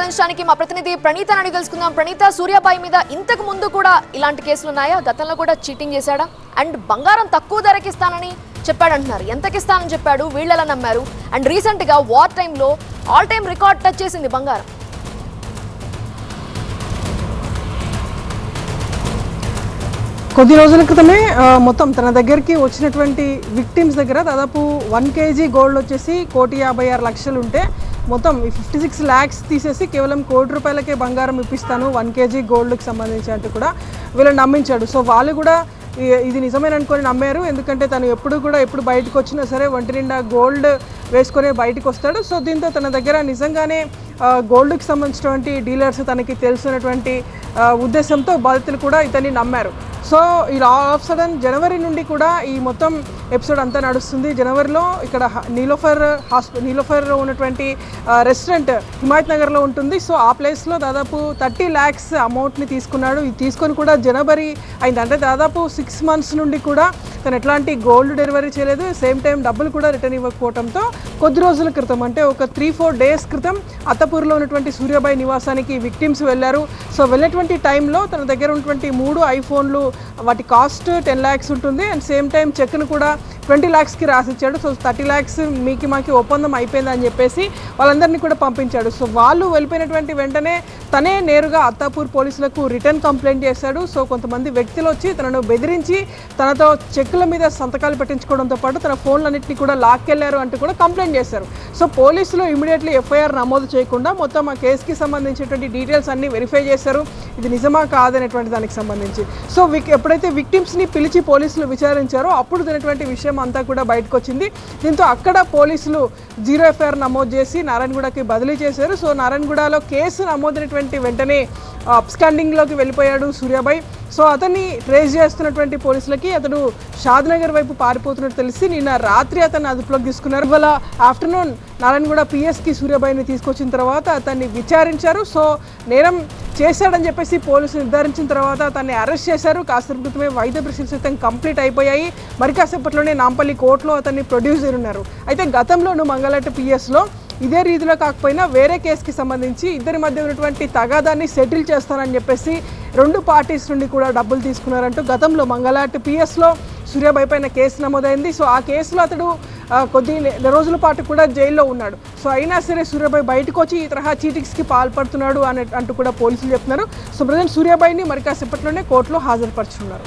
సంబంధించడానికి మా ప్రతినిధి ప్రణీత అడిగి తెలుసుకుందాం. ప్రణీత, సూర్యాబాయి మీద ఇంతకు ముందు కూడా ఇలాంటి కేసులు ఉన్నాయా? గతంలో కూడా చీటింగ్ చేశాడా? అండ్ బంగారం తక్కువ ధరకి ఇస్తానని చెప్పాడంటున్నారు. ఎంతకి ఇస్తానని చెప్పాడు? వీళ్ళు ఎలా నమ్మారు? అండ్ రీసెంట్ గా వార్ టైంలో ఆల్ టైమ్ రికార్డ్ టచ్ చేసింది బంగారం. కొద్ది రోజుల క్రితమే మొత్తం తన దగ్గరికి వచ్చినటువంటి విక్టిమ్స్ దగ్గర దాదాపు 1 kg గోల్డ్ వచ్చేసి 1,56,00,000 ఉంటే మొత్తం 56 lakhs తీసేసి కేవలం ₹1 కోటి బంగారం ఇప్పిస్తాను 1 kg గోల్డ్కి సంబంధించి అంటూ కూడా వీళ్ళని నమ్మించాడు. సో వాళ్ళు కూడా ఇది నిజమేననుకొని నమ్మారు. ఎందుకంటే తను ఎప్పుడు బయటకు వచ్చినా సరే ఒంటి నిండా గోల్డ్ వేసుకొని బయటకు వస్తాడు. సో దీంతో తన దగ్గర నిజంగానే గోల్డ్కి సంబంధించినటువంటి డీలర్స్ తనకి తెలుసున్నటువంటి ఉద్దేశంతో బాధితులు కూడా ఇతన్ని నమ్మారు. సో ఇలా ఆఫ్ సడన్ జనవరి నుండి కూడా ఈ మొత్తం ఎపిసోడ్ అంతా నడుస్తుంది. జనవరిలో ఇక్కడ నీలోఫర్లో ఉన్నటువంటి రెస్టారెంట్ హిమాయత్ నగర్లో ఉంటుంది. సో ఆ ప్లేస్లో దాదాపు 30 lakhs అమౌంట్ని తీసుకున్నాడు. ఇది తీసుకొని కూడా జనవరి అయింది, అంటే దాదాపు 6 months నుండి కూడా తను ఎట్లాంటి గోల్డ్ డెలివరీ చేయలేదు. సేమ్ టైం డబ్బులు కూడా రిటర్న్ ఇవ్వకపోవడంతో కొద్ది రోజుల క్రితం, అంటే ఒక 3-4 days క్రితం అత్తపూర్లో ఉన్నటువంటి సూర్యాబాయి నివాసానికి విక్టిమ్స్ వెళ్ళారు. సో వెళ్ళేటువంటి టైంలో తన దగ్గర ఉన్నటువంటి 3 iPhoneలు వాటి కాస్ట్ 10 lakhs ఉంటుంది. అండ్ సేమ్ టైం చెక్ను కూడా 20 lakhsకి రాసిచ్చాడు. సో 30 lakhs మాకి ఒప్పందం అయిపోయిందని చెప్పేసి వాళ్ళందరినీ కూడా పంపించాడు. సో వాళ్ళు వెళ్ళిపోయినటువంటి వెంటనే తనే నేరుగా అత్తాపూర్ పోలీసులకు రిటర్న్ కంప్లైంట్ చేశాడు. సో కొంతమంది వ్యక్తులు వచ్చి తనను బెదిరించి తనతో చెక్కుల మీద సంతకాలు పెట్టించుకోవడంతో పాటు తన ఫోన్లన్నింటినీ కూడా లాక్కెళ్లారు అంటూ కూడా కంప్లైంట్ చేశారు. సో పోలీసులు ఇమీడియట్లీ FIR నమోదు చేయకుండా మొత్తం ఆ కేసుకి సంబంధించినటువంటి డీటెయిల్స్ అన్ని వెరిఫై చేశారు. ఇది నిజమా కాదనేటువంటి దానికి సంబంధించి. సో ఎప్పుడైతే విక్టిమ్స్ని పిలిచి పోలీసులు విచారించారో అప్పుడు తినటువంటి విషయం అంతా కూడా బయటకు వచ్చింది. దీంతో అక్కడ పోలీసులు 0 FIR నమోదు చేసి నారాయణగూడకి బదిలీ చేశారు. సో నారాయణగూడలో కేసు నమోదైనటువంటి వెంటనే అప్స్టాండింగ్లోకి వెళ్ళిపోయాడు సూర్యాబాయి. సో అతన్ని ట్రేస్ చేస్తున్నటువంటి పోలీసులకి అతడు షాద్నగర్ వైపు పారిపోతున్నట్టు తెలిసి నిన్న రాత్రి అతన్ని అదుపులోకి తీసుకున్నారు. ఇవాళ ఆఫ్టర్నూన్ నారాయణగూడ PSకి సూర్యాబాయిని తీసుకొచ్చిన తర్వాత అతన్ని విచారించారు. సో నేరం చేశాడని చెప్పేసి పోలీసులు నిర్ధారించిన తర్వాత అతన్ని అరెస్ట్ చేశారు. కాసేపు క్రితమే వైద్య పరీక్షలు సైతం కంప్లీట్ అయిపోయాయి. మరి కాసేపట్లోనే నాంపల్లి కోర్టులో అతన్ని ప్రొడ్యూస్ చేయనున్నారు. అయితే గతంలోనూ మంగళాటు PSలో ఇదే రీతిలో కాకపోయినా వేరే కేసుకి సంబంధించి ఇద్దరి మధ్య ఉన్నటువంటి తగాదాన్ని సెటిల్ చేస్తానని చెప్పేసి 2 parties నుండి కూడా డబ్బులు తీసుకున్నారంటూ గతంలో మంగళాటు PSలో సూర్యాబాయి పైన కేసు నమోదైంది. సో ఆ కేసులో అతడు కొద్ది రోజుల పాటు కూడా జైల్లో ఉన్నాడు. సో అయినా సరే సూర్యాబాయి బయటకు వచ్చి ఈ తరహా చీటింగ్స్కి పాల్పడుతున్నాడు అంటూ కూడా పోలీసులు చెప్తున్నారు. సో ప్రజెంట్ సూర్యాబాయిని మరి కాసేపట్లోనే కోర్టులో హాజరుపరుచున్నారు.